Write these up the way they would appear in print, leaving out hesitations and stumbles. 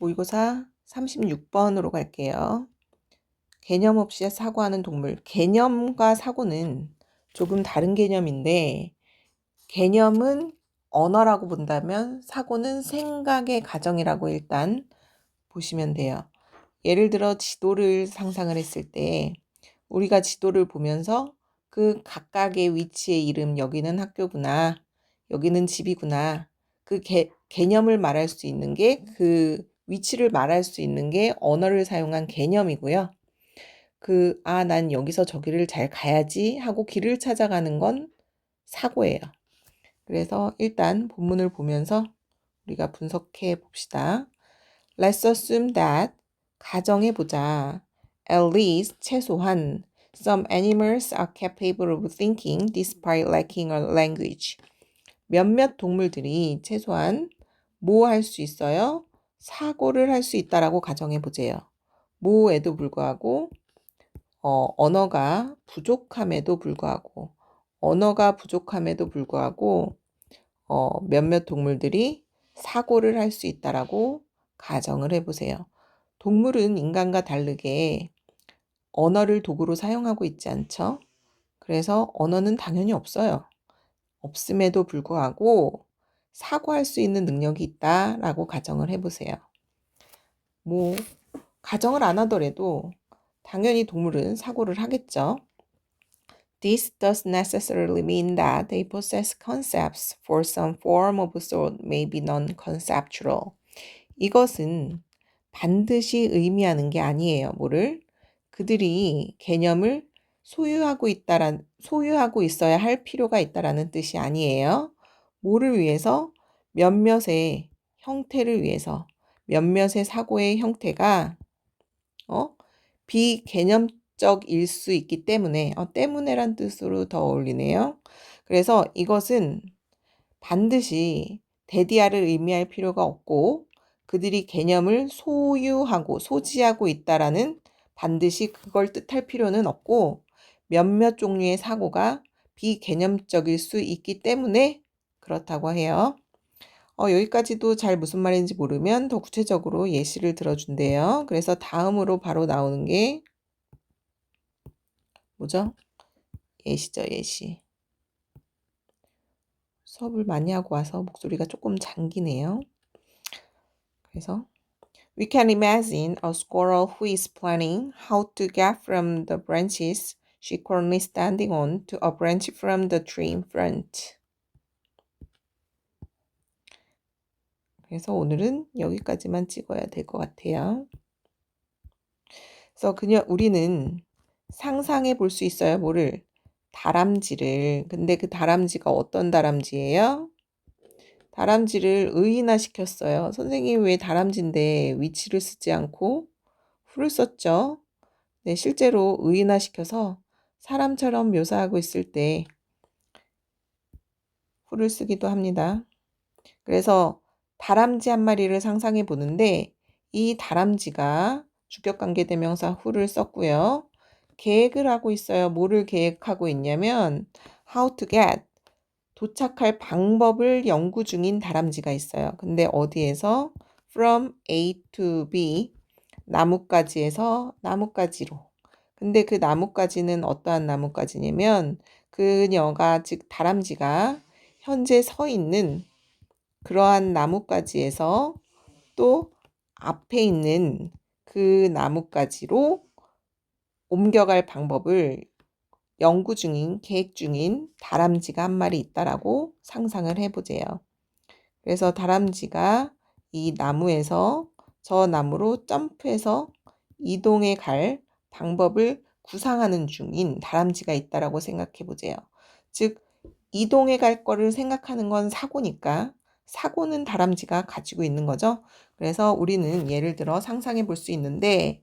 모의고사 36번으로 갈게요. 개념 없이 사고하는 동물. 개념과 사고는 조금 다른 개념인데, 개념은 언어라고 본다면 사고는 생각의 과정이라고 일단 보시면 돼요. 예를 들어 지도를 상상을 했을 때 우리가 지도를 보면서 그 각각의 위치의 이름, 여기는 학교구나, 여기는 집이구나, 그 개념을 말할 수 있는 게, 그 위치를 말할 수 있는 게 언어를 사용한 개념이고요. 난 여기서 저기를 잘 가야지 하고 길을 찾아가는 건 사고예요. 그래서 일단 본문을 보면서 우리가 분석해 봅시다. Let's assume that, 가정해보자. At least, 최소한, some animals are capable of thinking despite lacking a language. 몇몇 동물들이 최소한 뭐 할 수 있어요? 사고를 할 수 있다라고 가정해보세요. 뭐에도 불구하고 언어가 부족함에도 불구하고 몇몇 동물들이 사고를 할 수 있다라고 가정을 해보세요. 동물은 인간과 다르게 언어를 도구로 사용하고 있지 않죠? 그래서 언어는 당연히 없어요. 없음에도 불구하고 사고할 수 있는 능력이 있다라고 가정을 해보세요. 가정을 안 하더라도 당연히 동물은 사고를 하겠죠. This does necessarily mean that they possess concepts for some form of thought may be non-conceptual. 이것은 반드시 의미하는 게 아니에요. 뭐를? 그들이 개념을 소유하고 있어야 할 필요가 있다라는 뜻이 아니에요. 뭐를 위해서? 몇몇의 형태를 위해서. 몇몇의 사고의 형태가 비개념적일 수 있기 때문에, 때문에란 뜻으로 더 어울리네요. 그래서 이것은 반드시 대디아를 의미할 필요가 없고, 그들이 개념을 소지하고 있다라는, 반드시 그걸 뜻할 필요는 없고, 몇몇 종류의 사고가 비개념적일 수 있기 때문에 그렇다고 해요. 여기까지도 잘 무슨 말인지 모르면 더 구체적으로 예시를 들어준대요. 그래서 다음으로 바로 나오는 게 뭐죠? 예시죠, 예시. 수업을 많이 하고 와서 목소리가 조금 잠기네요. 그래서 We can imagine a squirrel who is planning how to get from the branches she currently standing on to a branch from the tree in front. 그래서 오늘은 여기까지만 찍어야 될 것 같아요. 그래서 우리는 상상해 볼 수 있어요. 뭐를? 다람쥐를. 근데 그 다람쥐가 어떤 다람쥐예요? 다람쥐를 의인화 시켰어요. 선생님 왜 다람쥐인데 위치를 쓰지 않고 후를 썼죠? 네, 실제로 의인화 시켜서 사람처럼 묘사하고 있을 때 후를 쓰기도 합니다. 그래서 다람쥐 한 마리를 상상해 보는데 이 다람쥐가 주격관계대명사 후를 썼고요. 계획을 하고 있어요. 뭐를 계획하고 있냐면 how to get, 도착할 방법을 연구 중인 다람쥐가 있어요. 근데 어디에서? from A to B, 나뭇가지에서 나뭇가지로. 근데 그 나뭇가지는 어떠한 나뭇가지냐면 그녀가, 즉 다람쥐가 현재 서 있는 그러한 나뭇가지에서 또 앞에 있는 그 나뭇가지로 옮겨갈 방법을 연구 중인, 계획 중인 다람쥐가 한 마리 있다라고 상상을 해보세요. 그래서 다람쥐가 이 나무에서 저 나무로 점프해서 이동해 갈 방법을 구상하는 중인 다람쥐가 있다라고 생각해 보세요. 즉, 이동해 갈 거를 생각하는 건 사고니까 사고는 다람쥐가 가지고 있는 거죠. 그래서 우리는 예를 들어 상상해 볼 수 있는데,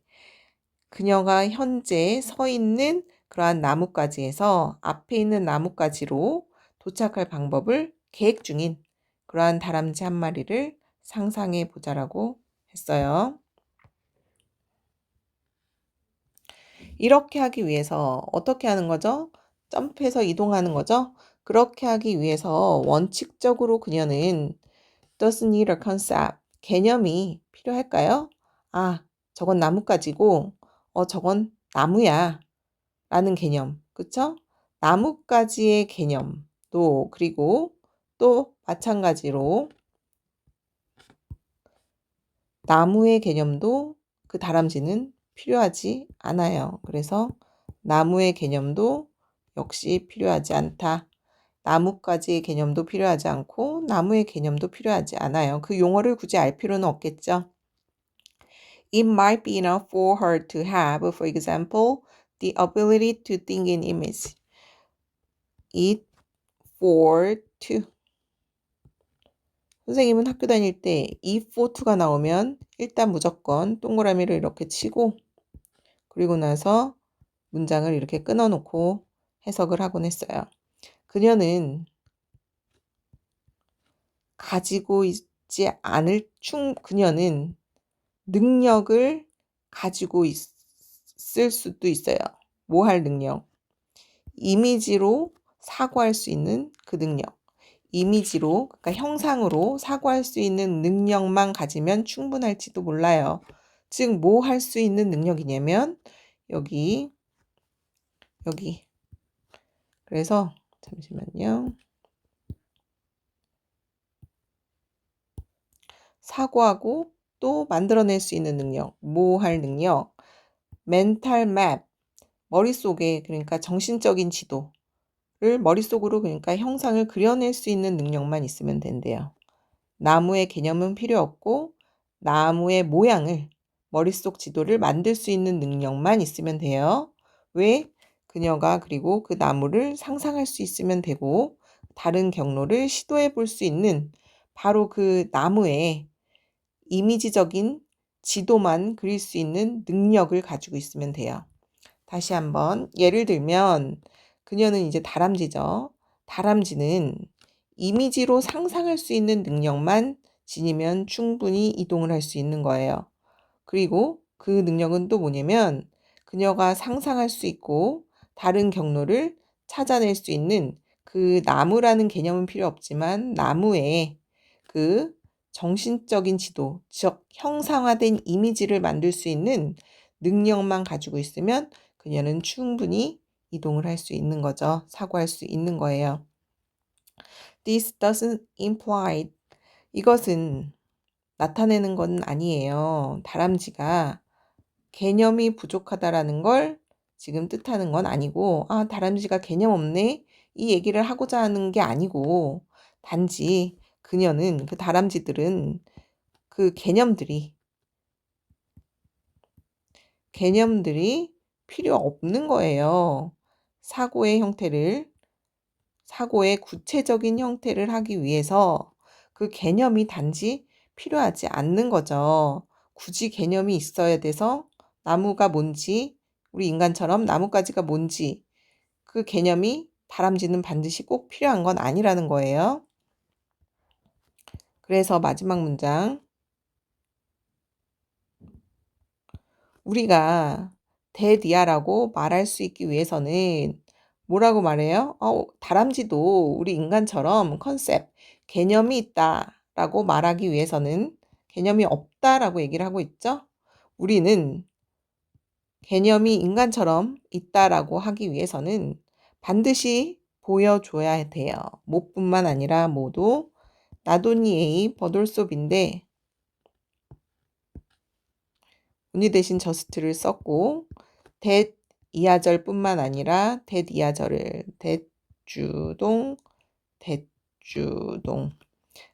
그녀가 현재 서 있는 그러한 나뭇가지에서 앞에 있는 나뭇가지로 도착할 방법을 계획 중인 그러한 다람쥐 한 마리를 상상해 보자라고 했어요. 이렇게 하기 위해서 어떻게 하는 거죠? 점프해서 이동하는 거죠? 그렇게 하기 위해서 원칙적으로 그녀는 doesn't need a concept, 개념이 필요할까요? 아, 저건 나뭇가지고, 저건 나무야. 라는 개념. 그쵸? 나뭇가지의 개념도, 그리고 또 마찬가지로 나무의 개념도 그 다람쥐는 필요하지 않아요. 그래서 나무의 개념도 역시 필요하지 않다. 나뭇가지의 개념도 필요하지 않고 나무의 개념도 필요하지 않아요. 그 용어를 굳이 알 필요는 없겠죠. It might be enough for her to have, for example, the ability to think in image. It for to. 선생님은 학교 다닐 때 if for to가 나오면 일단 무조건 동그라미를 이렇게 치고 그리고 나서 문장을 이렇게 끊어놓고 해석을 하곤 했어요. 그녀는 가지고 있지 않을 그녀는 능력을 가지고 있을 수도 있어요. 뭐 할 능력? 이미지로 사고할 수 있는 그 능력. 이미지로, 그러니까 형상으로 사고할 수 있는 능력만 가지면 충분할지도 몰라요. 즉, 뭐 할 수 있는 능력이냐면, 여기. 그래서, 잠시만요. 사고하고 또 만들어낼 수 있는 능력. 뭐 할 능력? 멘탈 맵. 머릿속에, 그러니까 정신적인 지도를 머릿속으로 그러니까 형상을 그려낼 수 있는 능력만 있으면 된대요. 나무의 개념은 필요 없고 나무의 모양을 머릿속 지도를 만들 수 있는 능력만 있으면 돼요. 왜? 그녀가 그리고 그 나무를 상상할 수 있으면 되고 다른 경로를 시도해 볼 수 있는 바로 그 나무의 이미지적인 지도만 그릴 수 있는 능력을 가지고 있으면 돼요. 다시 한번 예를 들면 그녀는 이제 다람쥐죠. 다람쥐는 이미지로 상상할 수 있는 능력만 지니면 충분히 이동을 할 수 있는 거예요. 그리고 그 능력은 또 뭐냐면 그녀가 상상할 수 있고 다른 경로를 찾아낼 수 있는 그 나무라는 개념은 필요 없지만 나무의 그 정신적인 지도, 즉 형상화된 이미지를 만들 수 있는 능력만 가지고 있으면 그녀는 충분히 이동을 할 수 있는 거죠. 사고할 수 있는 거예요. This doesn't imply 이것은 나타내는 건 아니에요. 다람쥐가 개념이 부족하다라는 걸 지금 뜻하는 건 아니고 다람쥐가 개념 없네? 이 얘기를 하고자 하는 게 아니고 단지 그녀는 그 다람쥐들은 그 개념들이 필요 없는 거예요. 사고의 구체적인 형태를 하기 위해서 그 개념이 단지 필요하지 않는 거죠. 굳이 개념이 있어야 돼서 나무가 뭔지, 우리 인간처럼 나뭇가지가 뭔지 그 개념이 다람쥐는 반드시 꼭 필요한 건 아니라는 거예요. 그래서 마지막 문장. 우리가 대디아라고 말할 수 있기 위해서는 뭐라고 말해요? 다람쥐도 우리 인간처럼 컨셉, 개념이 있다라고 말하기 위해서는 개념이 없다라고 얘기를 하고 있죠? 우리는 개념이 인간처럼 있다라고 하기 위해서는 반드시 보여줘야 돼요. 못뿐만 아니라 모두 나도니에이 버돌섭인데 운이 대신 저스트를 썼고 that 이하절뿐만 아니라 that 이하절을 대주동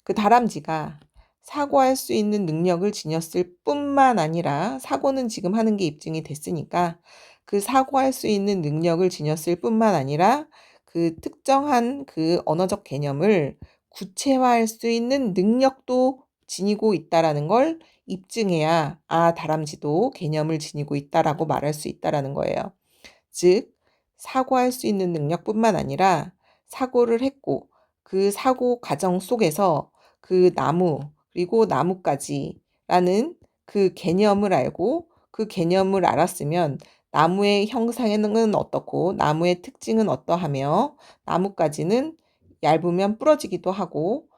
그 다람쥐가 사고할 수 있는 능력을 지녔을 뿐만 아니라 사고는 지금 하는 게 입증이 됐으니까 그 사고할 수 있는 능력을 지녔을 뿐만 아니라 그 특정한 그 언어적 개념을 구체화할 수 있는 능력도 지니고 있다라는 걸 입증해야 다람쥐도 개념을 지니고 있다라고 말할 수 있다라는 거예요. 즉 사고할 수 있는 능력뿐만 아니라 사고를 했고 그 사고 과정 속에서 그 나무 그리고 나뭇가지라는 그 개념을 알고 그 개념을 알았으면 나무의 형상에는 어떻고 나무의 특징은 어떠하며 나뭇가지는 얇으면 부러지기도 하고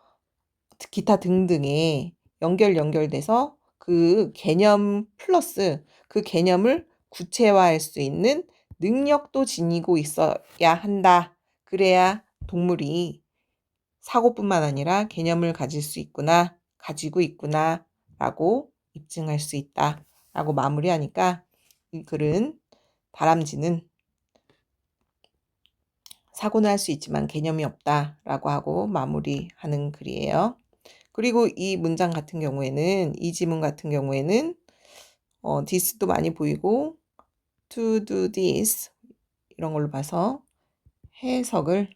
기타 등등의 연결돼서 그 개념 플러스 그 개념을 구체화할 수 있는 능력도 지니고 있어야 한다. 그래야 동물이 사고뿐만 아니라 개념을 가지고 있구나 라고 입증할 수 있다 라고 마무리하니까 이 글은 다람쥐는 사고는 할 수 있지만 개념이 없다 라고 하고 마무리하는 글이에요. 그리고 이 문장 같은 경우에는, 이 지문 같은 경우에는 this도 많이 보이고 to do this 이런 걸로 봐서 해석을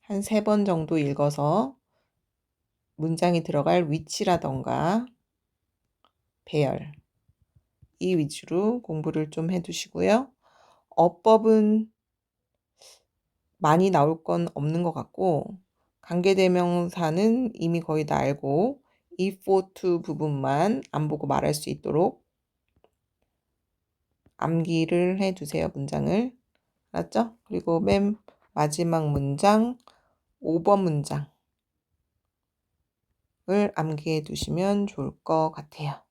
한 3번 정도 읽어서 문장이 들어갈 위치라던가 배열 이 위주로 공부를 좀 해두시고요. 어법은 많이 나올 건 없는 것 같고 관계대명사는 이미 거의 다 알고 if or to 부분만 안 보고 말할 수 있도록 암기를 해두세요. 문장을. 알았죠? 그리고 맨 마지막 문장 5번 문장을 암기해 두시면 좋을 것 같아요.